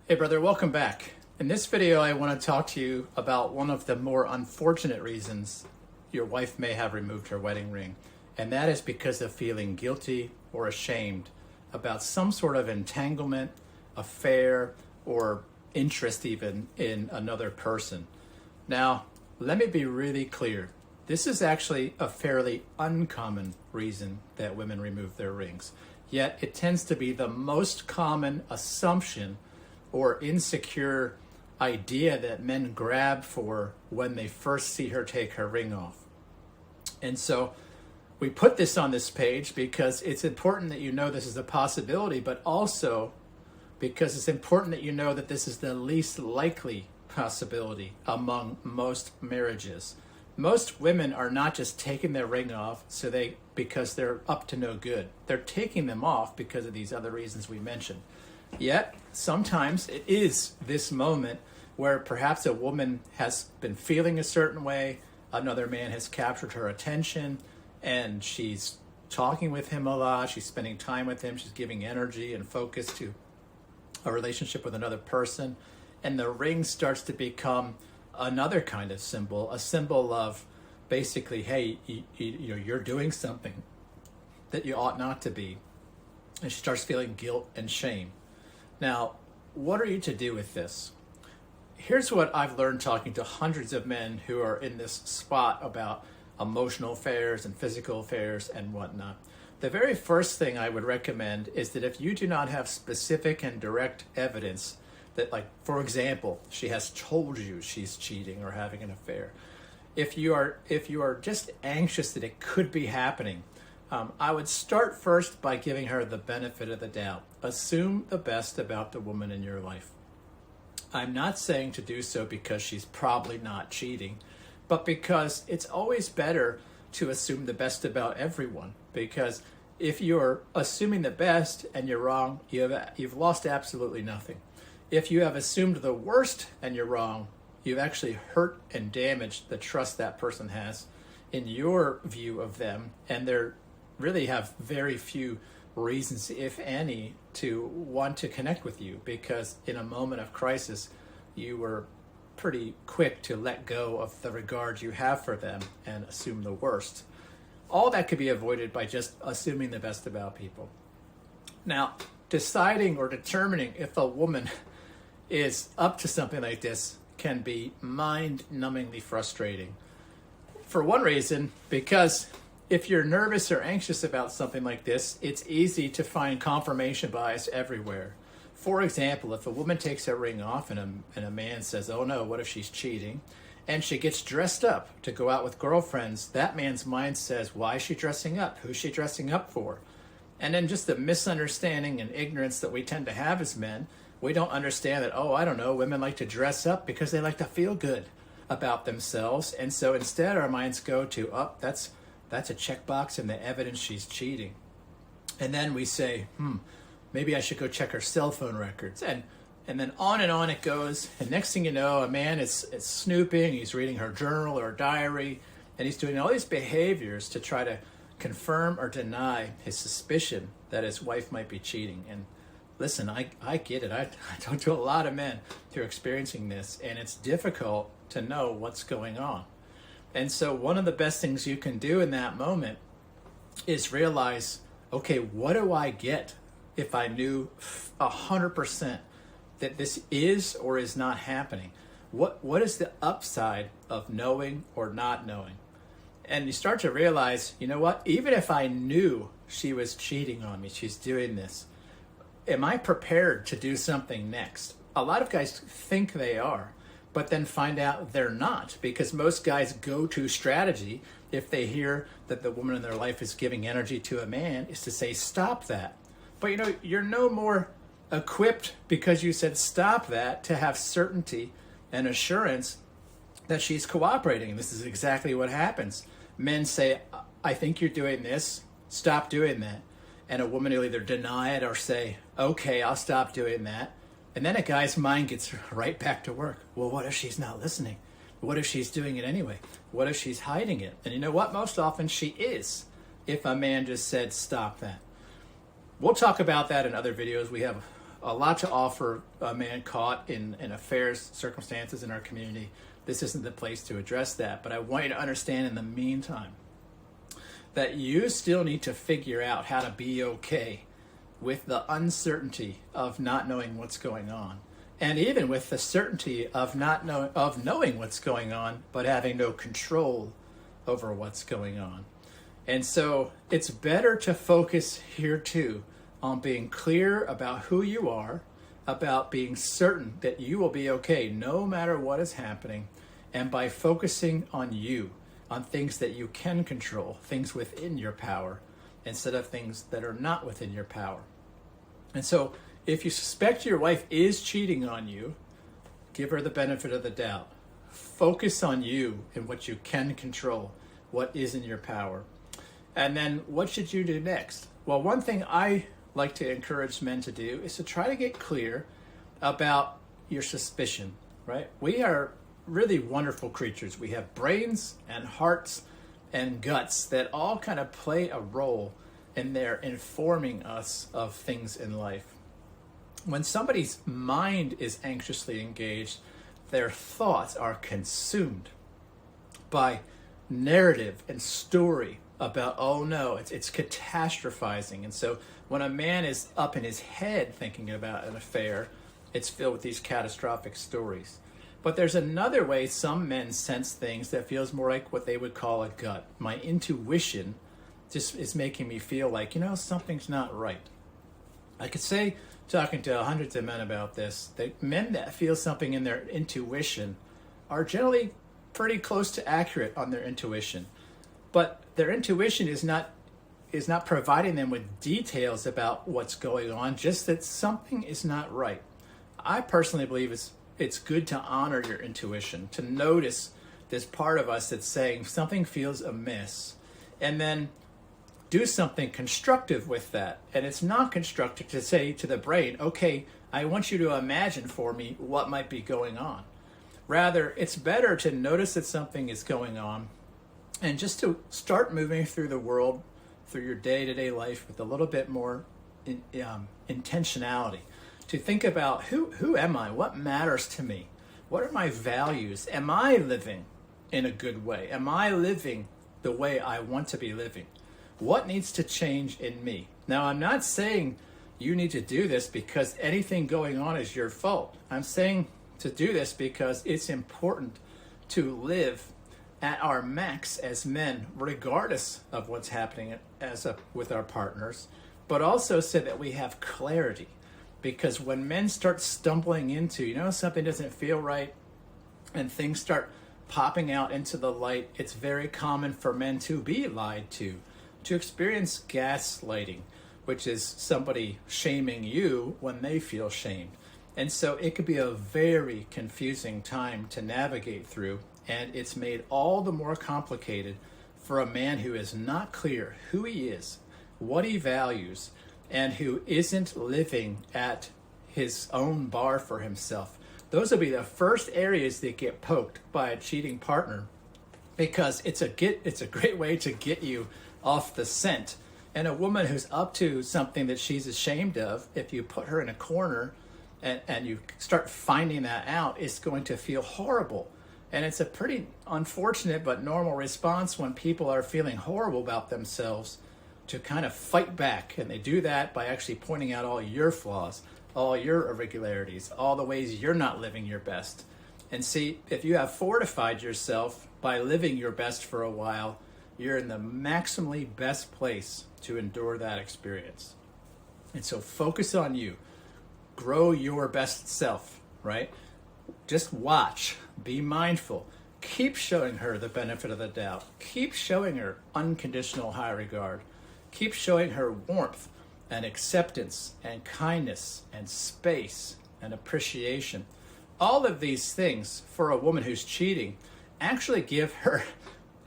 Hey brother, welcome back. In this video, I want to talk to you about one of the more unfortunate reasons your wife may have removed her wedding ring. And that is because of feeling guilty or ashamed about some sort of entanglement, affair, or interest even in another person. Now, let me be really clear. This is actually a fairly uncommon reason that women remove their rings. Yet it tends to be the most common assumption or insecure idea that men grab for when they first see her take her ring off. And so we put this on this page because it's important that you know this is a possibility, but also because it's important that you know that this is the least likely possibility among most marriages. Most women are not just taking their ring off because they're up to no good. They're taking them off because of these other reasons we mentioned. Yet, sometimes it is this moment where perhaps a woman has been feeling a certain way, another man has captured her attention, and she's talking with him a lot, she's spending time with him, she's giving energy and focus to a relationship with another person, and the ring starts to become another kind of symbol, a symbol of basically, hey, you're doing something that you ought not to be. And she starts feeling guilt and shame. Now, what are you to do with this? Here's what I've learned talking to hundreds of men who are in this spot about emotional affairs and physical affairs and whatnot. The very first thing I would recommend is that if you do not have specific and direct evidence that, like, for example, she has told you she's cheating or having an affair, if you are just anxious that it could be happening, I would start first by giving her the benefit of the doubt. Assume the best about the woman in your life. I'm not saying to do so because she's probably not cheating, but because it's always better to assume the best about everyone. Because if you're assuming the best and you're wrong, you've lost absolutely nothing. If you have assumed the worst and you're wrong, you've actually hurt and damaged the trust that person has in your view of them, and they're really have very few reasons, if any, to want to connect with you, because in a moment of crisis, you were pretty quick to let go of the regard you have for them and assume the worst. All that could be avoided by just assuming the best about people. Now, deciding or determining if a woman is up to something like this can be mind-numbingly frustrating. For one reason, because if you're nervous or anxious about something like this, it's easy to find confirmation bias everywhere. For example, if a woman takes her ring off and a man says, oh no, what if she's cheating? And she gets dressed up to go out with girlfriends, that man's mind says, why is she dressing up? Who's she dressing up for? And then just the misunderstanding and ignorance that we tend to have as men, we don't understand that, oh, I don't know, women like to dress up because they like to feel good about themselves. And so instead our minds go to, oh, that's a checkbox in the evidence she's cheating. And then we say, maybe I should go check her cell phone records. And then on it goes. And next thing you know, a man is snooping, he's reading her journal or diary, and he's doing all these behaviors to try to confirm or deny his suspicion that his wife might be cheating. And listen, I get it. I talk to a lot of men who are experiencing this, and it's difficult to know what's going on. And so one of the best things you can do in that moment is realize, okay, what do I get if I knew 100% that this is or is not happening? What is the upside of knowing or not knowing? And you start to realize, you know what, even if I knew she was cheating on me, she's doing this, am I prepared to do something next? A lot of guys think they are, but then find out they're not, because most guys' go-to strategy, if they hear that the woman in their life is giving energy to a man, is to say, stop that. But you know, you're no more equipped because you said stop that to have certainty and assurance that she's cooperating. And this is exactly what happens. Men say, I think you're doing this, stop doing that. And a woman will either deny it or say, okay, I'll stop doing that. And then a guy's mind gets right back to work. Well, what if she's not listening? What if she's doing it anyway? What if she's hiding it? And you know what? Most often she is, if a man just said, stop that. We'll talk about that in other videos. We have a lot to offer a man caught in affairs circumstances in our community. This isn't the place to address that, but I want you to understand in the meantime that you still need to figure out how to be okay with the uncertainty of not knowing what's going on, and even with the certainty of knowing what's going on, but having no control over what's going on. And so it's better to focus here too on being clear about who you are, about being certain that you will be okay no matter what is happening, and by focusing on you, on things that you can control, things within your power, instead of things that are not within your power. And so if you suspect your wife is cheating on you, give her the benefit of the doubt. Focus on you and what you can control, what is in your power. And then what should you do next? Well, one thing I like to encourage men to do is to try to get clear about your suspicion, right? We are really wonderful creatures. We have brains and hearts and guts that all kind of play a role in their informing us of things in life. When somebody's mind is anxiously engaged, their thoughts are consumed by narrative and story about, oh no, it's catastrophizing. And so when a man is up in his head thinking about an affair, it's filled with these catastrophic stories. But there's another way some men sense things that feels more like what they would call a gut. My intuition just is making me feel like, something's not right. I could say, talking to hundreds of men about this, that men that feel something in their intuition are generally pretty close to accurate on their intuition. But their intuition is not providing them with details about what's going on, just that something is not right. I personally believe it's good to honor your intuition, to notice this part of us that's saying something feels amiss, and then do something constructive with that. And it's not constructive to say to the brain, okay, I want you to imagine for me what might be going on. Rather, it's better to notice that something is going on and just to start moving through the world, through your day-to-day life with a little bit more intentionality. To think about who am I? What matters to me? What are my values? Am I living in a good way? Am I living the way I want to be living? What needs to change in me? Now, I'm not saying you need to do this because anything going on is your fault. I'm saying to do this because it's important to live at our max as men, regardless of what's happening with our partners, but also so that we have clarity. Because when men start stumbling into, something doesn't feel right and things start popping out into the light, it's very common for men to be lied to experience gaslighting, which is somebody shaming you when they feel shamed. And so it could be a very confusing time to navigate through, and it's made all the more complicated for a man who is not clear who he is, what he values, and who isn't living at his own bar for himself. Those will be the first areas that get poked by a cheating partner, because it's a great way to get you off the scent. And a woman who's up to something that she's ashamed of, if you put her in a corner and you start finding that out, it's going to feel horrible. And it's a pretty unfortunate but normal response when people are feeling horrible about themselves to kind of fight back. And they do that by actually pointing out all your flaws, all your irregularities, all the ways you're not living your best. And see, if you have fortified yourself by living your best for a while, you're in the maximally best place to endure that experience. And so focus on you. Grow your best self, right? Just watch, be mindful, keep showing her the benefit of the doubt, keep showing her unconditional high regard, keep showing her warmth and acceptance and kindness and space and appreciation. All of these things for a woman who's cheating actually give her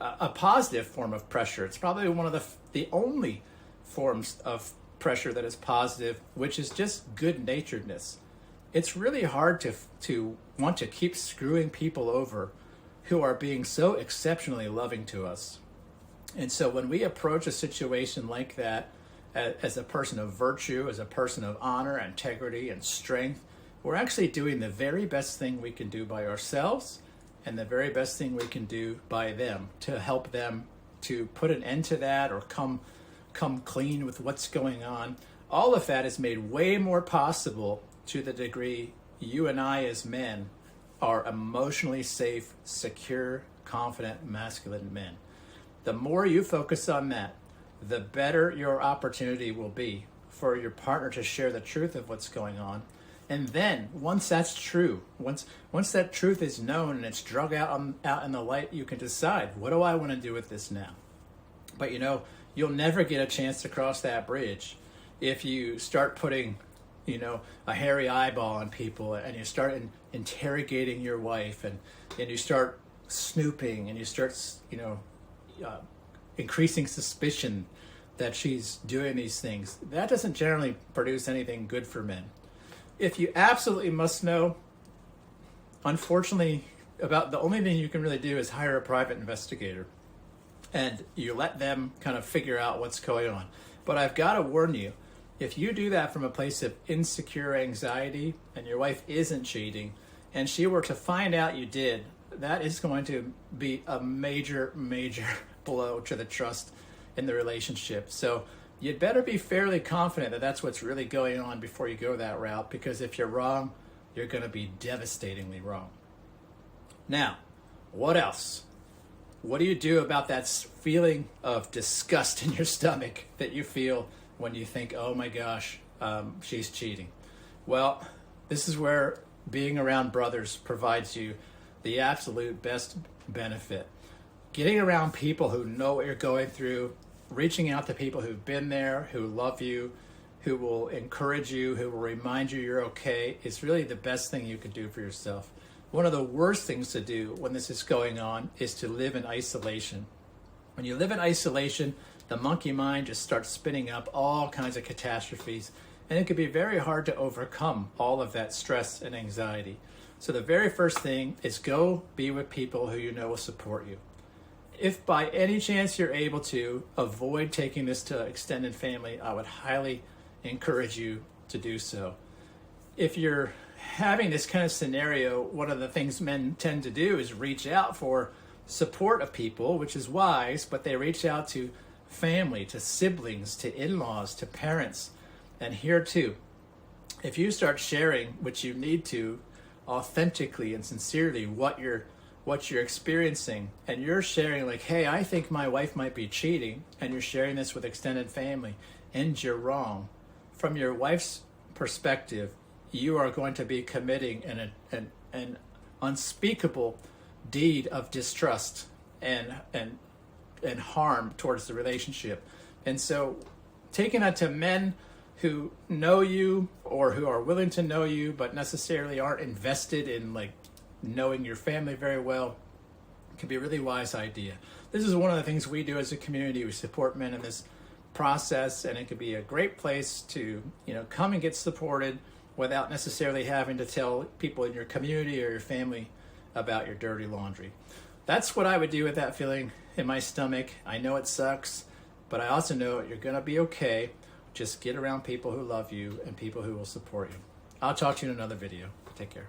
a positive form of pressure. It's probably one of the only forms of pressure that is positive, which is just good-naturedness. It's really hard to want to keep screwing people over who are being so exceptionally loving to us. And so when we approach a situation like that as a person of virtue, as a person of honor, integrity, and strength, we're actually doing the very best thing we can do by ourselves and the very best thing we can do by them to help them to put an end to that or come clean with what's going on. All of that is made way more possible to the degree you and I as men are emotionally safe, secure, confident, masculine men. The more you focus on that, the better your opportunity will be for your partner to share the truth of what's going on. And then once that's true, once that truth is known and it's drug out in the light, you can decide, what do I want to do with this now? But you'll never get a chance to cross that bridge if you start putting a hairy eyeball on people, and you start interrogating your wife, and you start snooping, and you start increasing suspicion that she's doing these things. That doesn't generally produce anything good for men. If you absolutely must know, unfortunately, about the only thing you can really do is hire a private investigator, and you let them kind of figure out what's going on. But I've got to warn you, if you do that from a place of insecure anxiety and your wife isn't cheating and she were to find out you did, that is going to be a major, major blow to the trust in the relationship. So you'd better be fairly confident that that's what's really going on before you go that route, because if you're wrong, you're going to be devastatingly wrong. Now, what else? What do you do about that feeling of disgust in your stomach that you feel when you think, oh my gosh, she's cheating? Well, this is where being around brothers provides you the absolute best benefit. Getting around people who know what you're going through, reaching out to people who've been there, who love you, who will encourage you, who will remind you you're okay, is really the best thing you can do for yourself. One of the worst things to do when this is going on is to live in isolation. When you live in isolation, the monkey mind just starts spinning up all kinds of catastrophes, and it can be very hard to overcome all of that stress and anxiety. So the very first thing is go be with people who you know will support you. If by any chance you're able to avoid taking this to extended family, I would highly encourage you to do so. If you're having this kind of scenario, one of the things men tend to do is reach out for support of people, which is wise, but they reach out to family, to siblings, to in-laws, to parents. And here too, if you start sharing, which you need to, authentically and sincerely what you're experiencing, and you're sharing like, hey, I think my wife might be cheating, and you're sharing this with extended family, and you're wrong. From your wife's perspective, you are going to be committing an unspeakable deed of distrust and harm towards the relationship. And so taking that to men who know you or who are willing to know you but necessarily aren't invested in like knowing your family very well can be a really wise idea. This is one of the things we do as a community. We support men in this process, and it could be a great place to come and get supported without necessarily having to tell people in your community or your family about your dirty laundry. That's what I would do with that feeling in my stomach. I know it sucks, but I also know you're going to be okay. Just get around people who love you and people who will support you. I'll talk to you in another video. Take care.